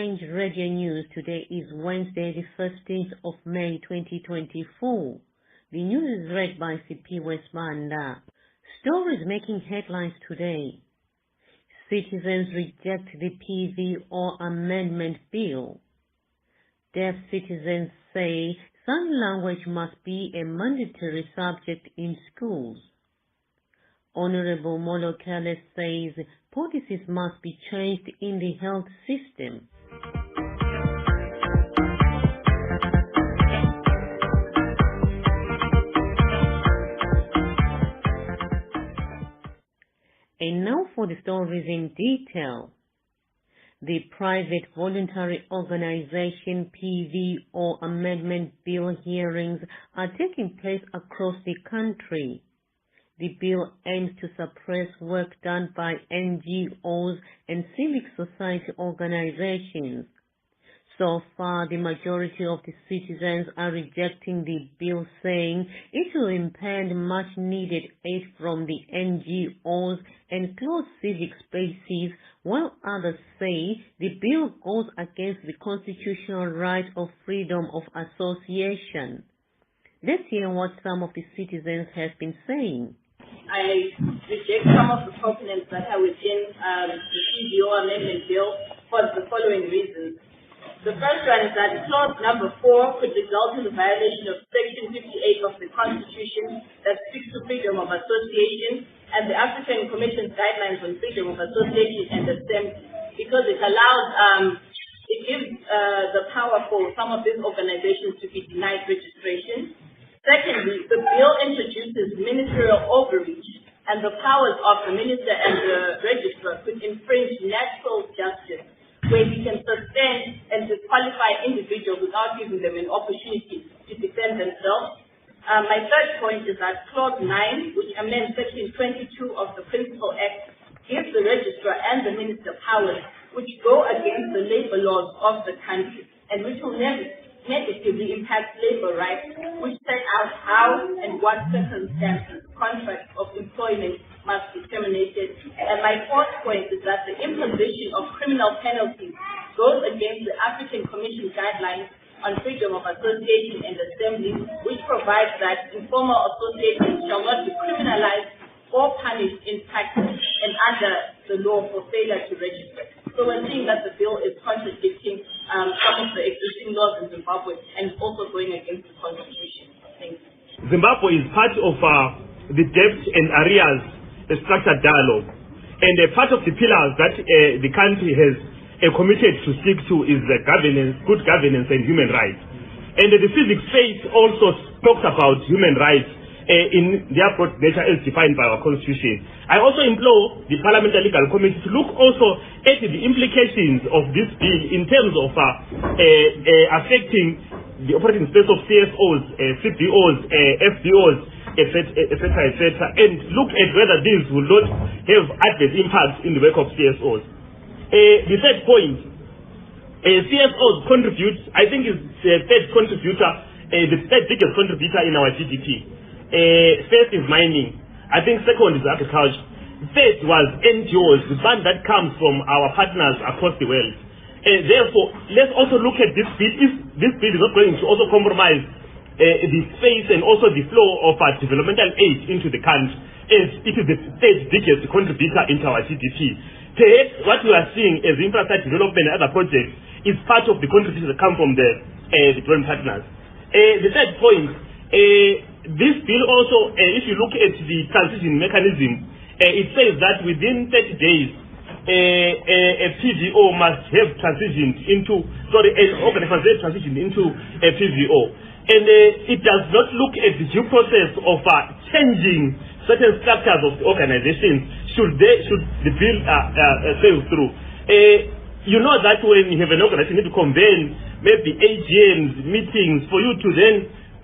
Change Radio News. Today is Wednesday, the 15th of May 2024. The news is read by CP Westmanda. Stories making headlines today. Citizens reject the PVO Amendment Bill. Deaf citizens say sign language must be a mandatory subject in schools. Honorable Molokale says policies must be changed in the health system. And now for the stories in detail. The private voluntary organization PVO Amendment Bill hearings are taking place across the country. The bill aims to suppress work done by NGOs and civic society organizations. So far, the majority of the citizens are rejecting the bill, saying it will impede much-needed aid from the NGOs and close civic spaces, while others say the bill goes against the constitutional right of freedom of association. Let's hear what some of the citizens have been saying. I reject some of the components that are within the PVO Amendment Bill for the following reasons. The first one is that clause number 4 could result in the violation of Section 58 of the Constitution that speaks to freedom of association and the African Commission's guidelines on freedom of association and assembly, because it allows, it gives the power for some of these organizations to be denied registration. Secondly, the bill introduces ministerial overreach, and the powers of the minister and the registrar could infringe natural justice, where he can suspend and disqualify individuals without giving them an opportunity to defend themselves. My third point is that Clause 9, which amends Section 22 of the Principal Act, gives the registrar and the minister powers which go against the labor laws of the country and which will negatively impact labor rights, which set out how and what circumstances contracts of employment must be terminated. And my fourth point is that the imposition of criminal penalties goes against the African Commission guidelines on freedom of association and assembly, which provides that informal associations shall not be criminalized or punished in practice and under the law for failure to register. So we're seeing that the bill is contradicting some of the existing laws in Zimbabwe and also going against the Constitution. Thank you. Zimbabwe is part of the debt and arrears structured dialogue. And part of the pillars that the country has committed to stick to is governance, good governance and human rights. And the civic space also talks about human rights in their broad nature as defined by our Constitution. I also implore the Parliamentary Legal Committee to look also at the implications of this bill in terms of affecting the operating space of CSOs, CBOs, FBOs, etc., and look at whether these will not have adverse impacts in the work of CSOs. The third point, CSOs contribute, I think is the third contributor, the third biggest contributor in our GDP. First is mining. I think second is agriculture. Third was NGOs, the fund that comes from our partners across the world. Therefore, let's also look at this bill. If this bill is not going to also compromise the space and also the flow of developmental aid into the country, as it is the third biggest contributor into our GDP. Perhaps what we are seeing as infrastructure development and other projects is part of the contributions that come from the joint partners. The third point, this bill also, if you look at the transition mechanism, it says that within 30 days, a PVO must have transitioned into, an organization transitioned into a PVO. And it does not look at the due process of changing certain structures of the organization should the bill sail through. You know that when you have an organization, you need to convene maybe AGMs, meetings, for you to then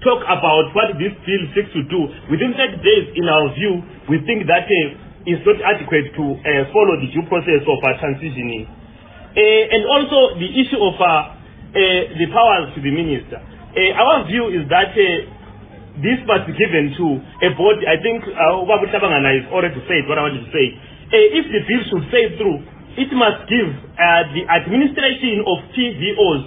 talk about what this bill seeks to do. Within 30 days, in our view, we think that is not adequate to follow the due process of transitioning. And also the issue of the powers to the minister. Our view is that this must be given to a body. I think Babu Tabangana has already said what I wanted to say. If the bill should say through, it must give the administration of PVOs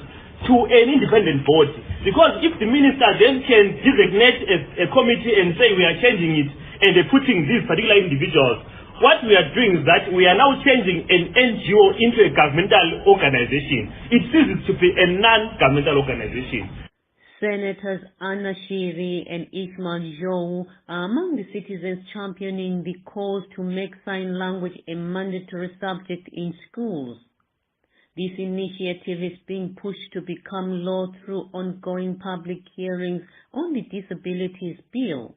to an independent body. Because if the minister then can designate a committee and say we are changing it and they're putting these particular individuals, what we are doing is that we are now changing an NGO into a governmental organization. It ceases to be a non-governmental organization. Senators Anna Shiri and Ismail Joe are among the citizens championing the cause to make sign language a mandatory subject in schools. This initiative is being pushed to become law through ongoing public hearings on the Disabilities Bill.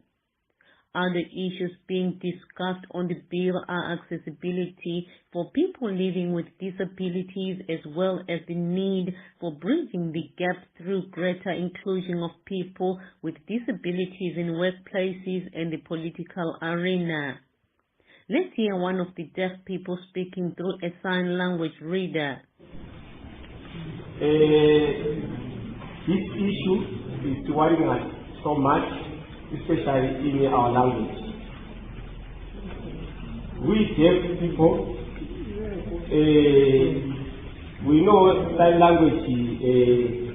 Other issues being discussed on the bill are accessibility for people living with disabilities, as well as the need for bridging the gap through greater inclusion of people with disabilities in workplaces and the political arena. Let's hear one of the deaf people speaking through a sign language reader. This issue is worrying us so much, especially in our language. We deaf people, we know sign language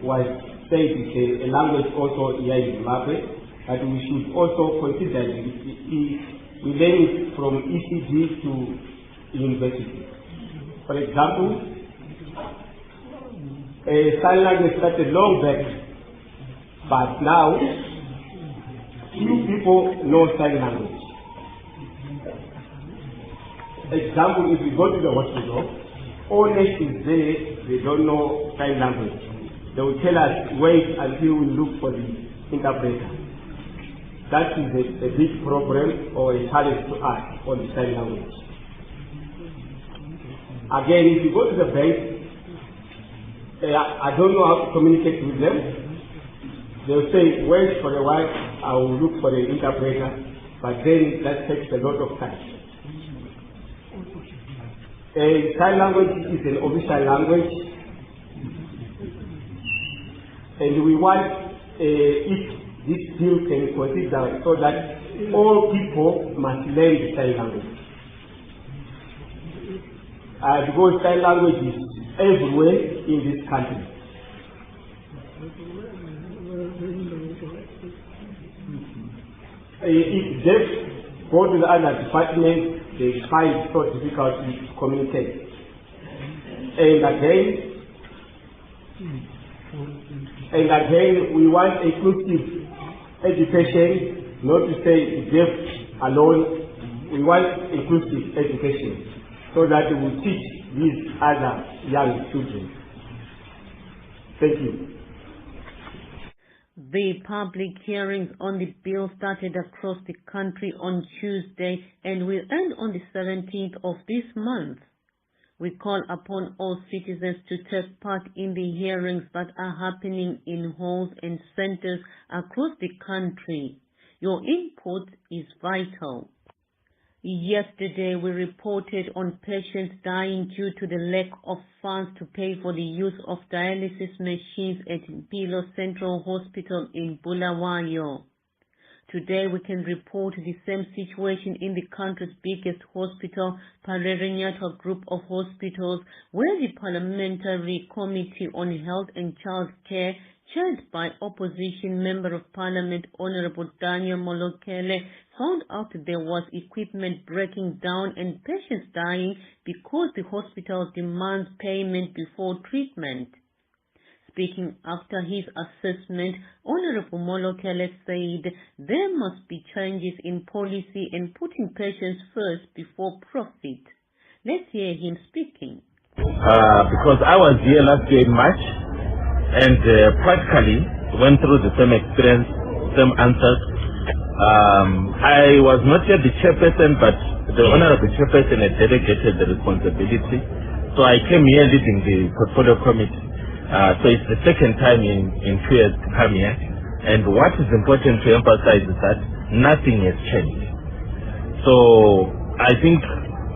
was said is a language also here in Zimbabwe, but we should also consider we learn it from ECD to university. For example, sign language started long back, but now few people know sign language. Example, if we go to the hospital, all nurses there, they don't know sign language. They will tell us, wait until we look for the interpreter. That is a big problem or a challenge to us on the sign language. Again, if you go to the bank, I don't know how to communicate with them. They'll say, wait for a while, I will look for the interpreter, but then that takes a lot of time. Sign language is an official language, and we want if this bill can consider so that all people must learn the sign language. Because sign language is everywhere in this country. If deaf go to the other department, they find it so difficult to communicate. And again, we want inclusive education, not to say deaf alone. We want inclusive education so that we will teach these other young children. Thank you. The public hearings on the bill started across the country on Tuesday and will end on the 17th of this month. We call upon all citizens to take part in the hearings that are happening in halls and centers across the country. Your input is vital. Yesterday, we reported on patients dying due to the lack of funds to pay for the use of dialysis machines at Mpilo Central Hospital in Bulawayo. Today, we can report the same situation in the country's biggest hospital, Parerinyatwa Group of Hospitals, where the Parliamentary Committee on Health and Child Care, chaired by Opposition Member of Parliament Honorable Daniel Molokele, found out there was equipment breaking down and patients dying because the hospital demands payment before treatment. Speaking after his assessment, Honorable Molokele said there must be changes in policy and putting patients first before profit. Let's hear him speaking. Because I was here last year in March and practically went through the same experience, same answers. I was not yet the chairperson, but the Honorable Chairperson had delegated the responsibility. So I came here leading the portfolio committee. So it's the second time in 2 years to come here. And what is important to emphasize is that nothing has changed. So I think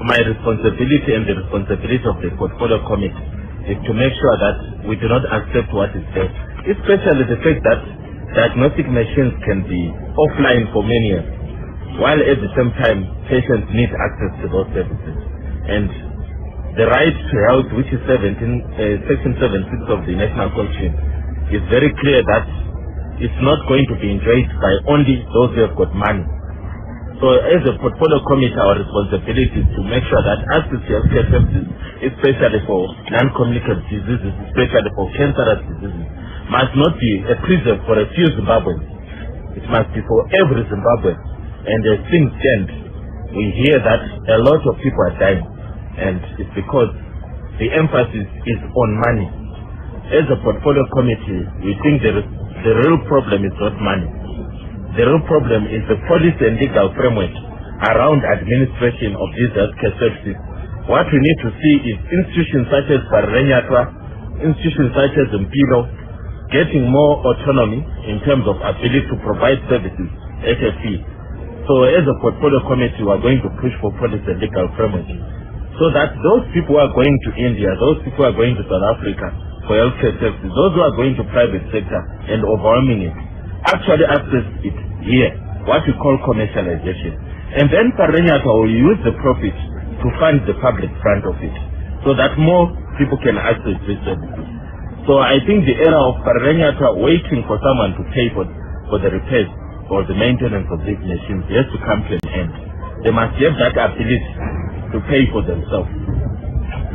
my responsibility and the responsibility of the portfolio committee is to make sure that we do not accept what is there, especially the fact that diagnostic machines can be offline for many years, while at the same time patients need access to those services. And the right to health, which is Section 76 of the National Constitution, is very clear that it's not going to be enjoyed by only those who have got money. So as a portfolio committee, our responsibility is to make sure that access to healthcare services, especially for non-communicable diseases, especially for cancerous diseases, must not be a preserve for a few Zimbabweans. It must be for every Zimbabwean. And as things stand, we hear that a lot of people are dying, and it's because the emphasis is on money. As a portfolio committee, we think the real problem is not money. The real problem is the policy and legal framework around administration of these healthcare services. What we need to see is institutions such as Parenyatwa, institutions such as Mpilo, getting more autonomy in terms of ability to provide services at a fee. So as a portfolio committee, we are going to push for policy and legal framework, so that those people who are going to India, those people who are going to South Africa for healthcare services, those who are going to private sector and overwhelming it, actually access it here, what we call commercialization. And then Parenyatwa will use the profit to fund the public front of it, so that more people can access these services. So I think the era of Parenyatwa waiting for someone to pay for the repairs or the maintenance of these machines has to come to an end. They must have that ability to pay for themselves.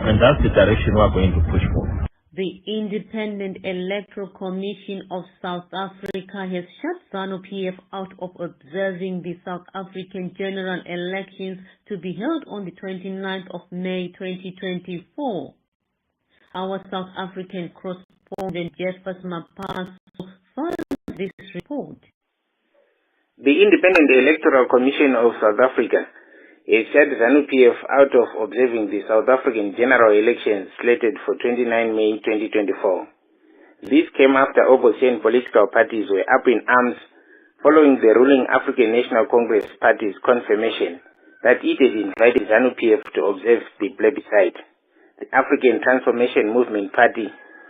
And that's the direction we're going to push for. The Independent Electoral Commission of South Africa has shut ZANU-PF out of observing the South African general elections to be held on the 29th of May 2024. Our South African correspondent Jeffers Mapaso filed this report. The Independent Electoral Commission of South Africa has shut ZANU-PF out of observing the South African general elections slated for 29 May 2024. This came after opposition political parties were up in arms following the ruling African National Congress Party's confirmation that it had invited ZANU-PF to observe the plebiscite. The African Transformation Movement Party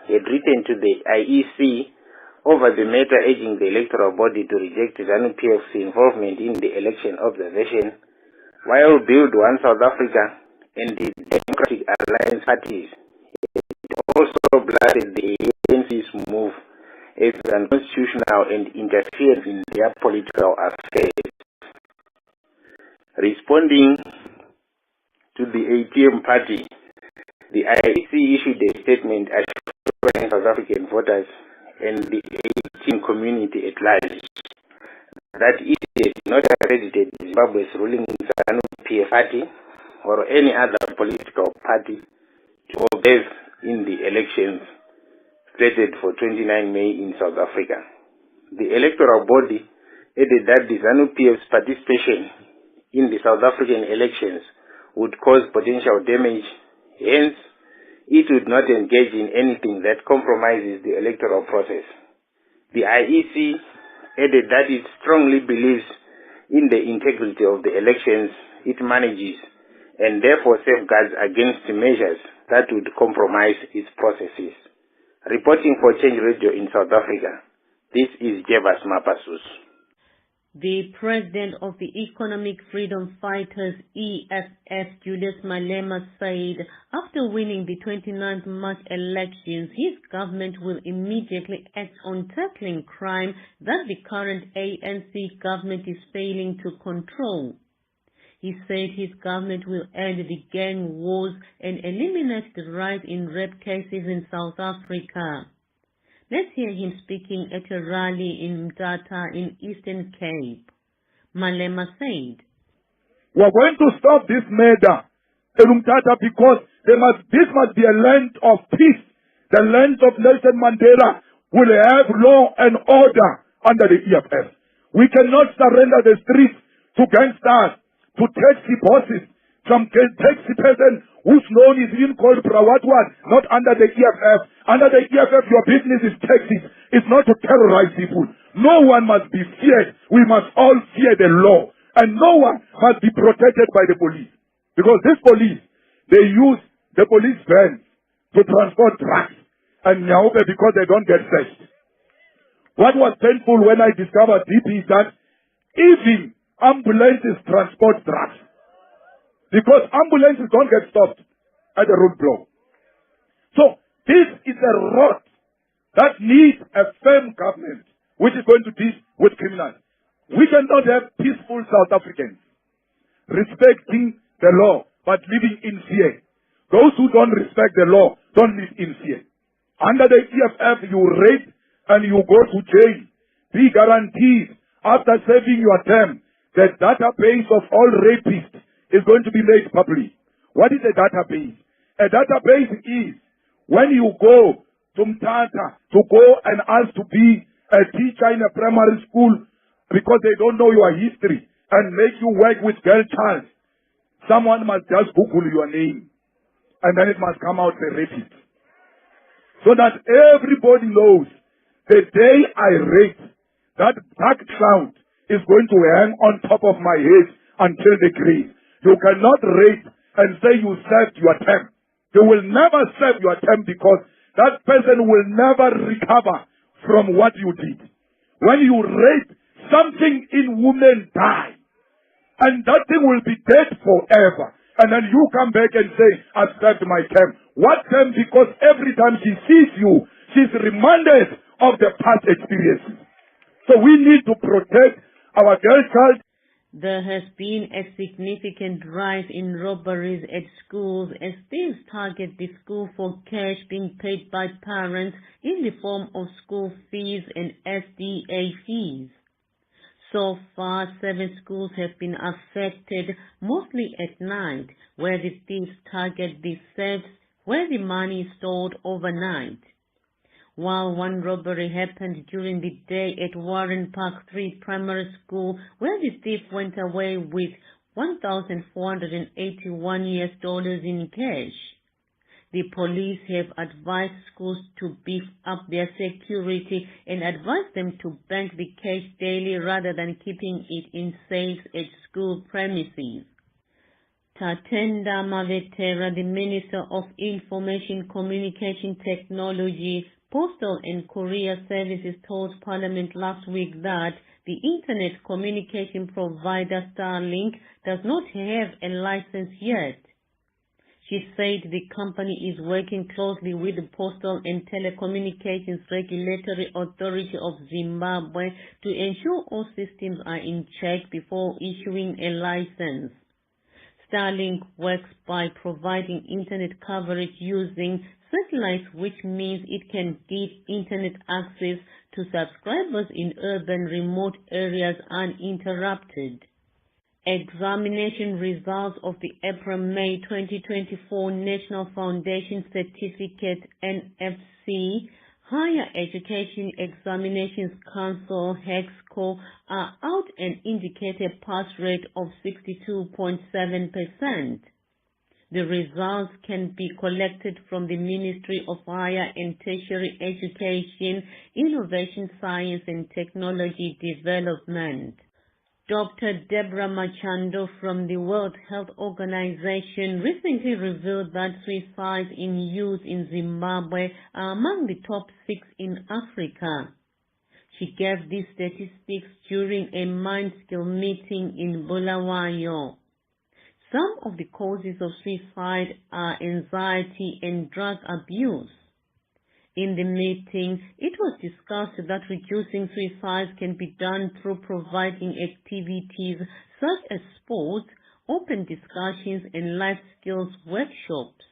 had written to the IEC over the matter, urging the electoral body to reject ZANU-PF's involvement in the election observation, while Build One South Africa and the Democratic Alliance parties also blasted the ANC's move as unconstitutional and interference in their political affairs. Responding to the ATM party, the IEC issued a statement assuring South African voters and the ATM community at large that it had not accredited Zimbabwe's ruling ZANU-PF party or any other political party to observe in the elections slated for 29 May in South Africa. The electoral body added that the ZANU-PF's participation in the South African elections would cause potential damage, hence it would not engage in anything that compromises the electoral process. The IEC added that it strongly believes in the integrity of the elections it manages and therefore safeguards against measures that would compromise its processes. Reporting for Change Radio in South Africa, this is Jebas Mapasus. The president of the Economic Freedom Fighters, EFF, Julius Malema, said after winning the 29th March elections, his government will immediately act on tackling crime that the current ANC government is failing to control. He said his government will end the gang wars and eliminate the rise in rape cases in South Africa. Let's hear him speaking at a rally in Mthatha in Eastern Cape. Malema said, "We are going to stop this murder in Mthatha because this must be a land of peace. The land of Nelson Mandela will have law and order under the EFF. We cannot surrender the streets to gangsters, to taxi bosses, some taxi person whose loan is even called Prawatwan, not under the EFF. Under the EFF, your business is taxis. It's not to terrorize people. No one must be feared. We must all fear the law. And no one must be protected by the police. Because this police, they use the police vans to transport drugs. And Nyaobe because they don't get searched. What was painful when I discovered DP is that even ambulances transport drugs. Because ambulances don't get stopped. at the roadblock. So this is a road that needs a firm government which is going to deal with criminals. We cannot have peaceful South Africans respecting the law but living in fear. Those who don't respect the law don't live in fear. Under the EFF, you rape and you go to jail. Be guaranteed after serving your term, the database of all rapists is going to be made public. What is a database? A database is when you go to Mtata to go and ask to be a teacher in a primary school because they don't know your history and make you work with girl child. Someone must just Google your name and then it must come out the rapist. So that everybody knows the day I rape, that dark cloud is going to hang on top of my head until the grave. You cannot rape and say you served your term. You will never serve your term because that person will never recover from what you did. When you rape, something in women die. And that thing will be dead forever. And then you come back and say, I've served my term. What term? Because every time she sees you, she's reminded of the past experiences. So we need to protect our girl child. There has been a significant rise in robberies at schools as thieves target the school for cash being paid by parents in the form of school fees and SDA fees. So far, 7 schools have been affected, mostly at night, where the thieves target the safes where the money is stored overnight. While one robbery happened during the day at Warren Park 3 Primary School, where the thief went away with $1,481 in cash. The police have advised schools to beef up their security and advised them to bank the cash daily rather than keeping it in safes at school premises. Tatenda Mavetera, the Minister of Information Communication Technology, Postal and Courier Services, told Parliament last week that the Internet communication provider Starlink does not have a license yet. She said the company is working closely with the Postal and Telecommunications Regulatory Authority of Zimbabwe to ensure all systems are in check before issuing a license. Starlink works by providing internet coverage using satellites, which means it can give internet access to subscribers in urban remote areas uninterrupted. Examination results of the April-May 2024 National Foundation Certificate NFC Higher Education Examinations Council HEXCO are out and indicate a pass rate of 62.7%. The results can be collected from the Ministry of Higher and Tertiary Education, Innovation, Science and Technology Development. Dr. Deborah Machando from the World Health Organization recently revealed that suicides in youth in Zimbabwe are among the top 6 in Africa. She gave these statistics during a Mindskill meeting in Bulawayo. Some of the causes of suicide are anxiety and drug abuse. In the meeting, it was discussed that reducing suicides can be done through providing activities such as sports, open discussions, and life skills workshops.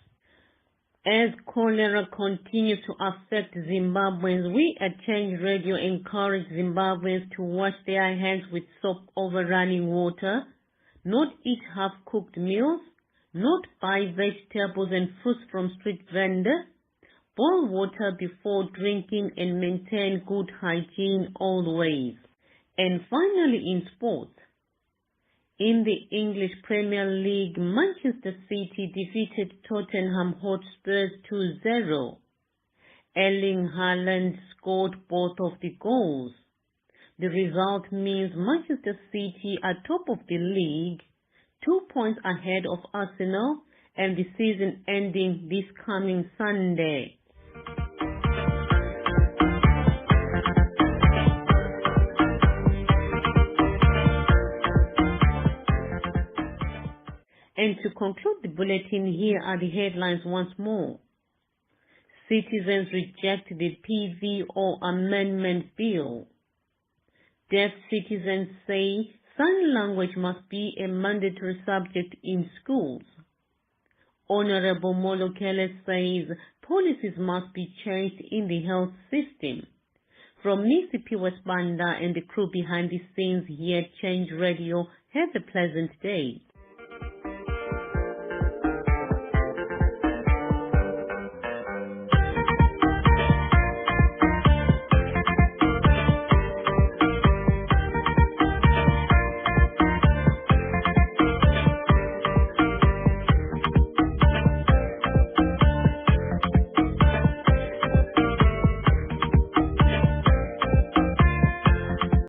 As cholera continues to affect Zimbabweans, we at Change Radio encourage Zimbabweans to wash their hands with soap over running water, not eat half-cooked meals, not buy vegetables and fruits from street vendors, boil water before drinking and maintain good hygiene always. And finally in sports, in the English Premier League, Manchester City defeated Tottenham Hotspur 2-0. Erling Haaland scored both of the goals. The result means Manchester City are top of the league, 2 points ahead of Arsenal, and the season ending this coming Sunday. And to conclude the bulletin, here are the headlines once more. Citizens reject the PVO Amendment Bill. Deaf citizens say sign language must be a mandatory subject in schools. Honorable Molokele says policies must be changed in the health system. From Nisi P. Westbanda and the crew behind the scenes here at Change Radio, have a pleasant day.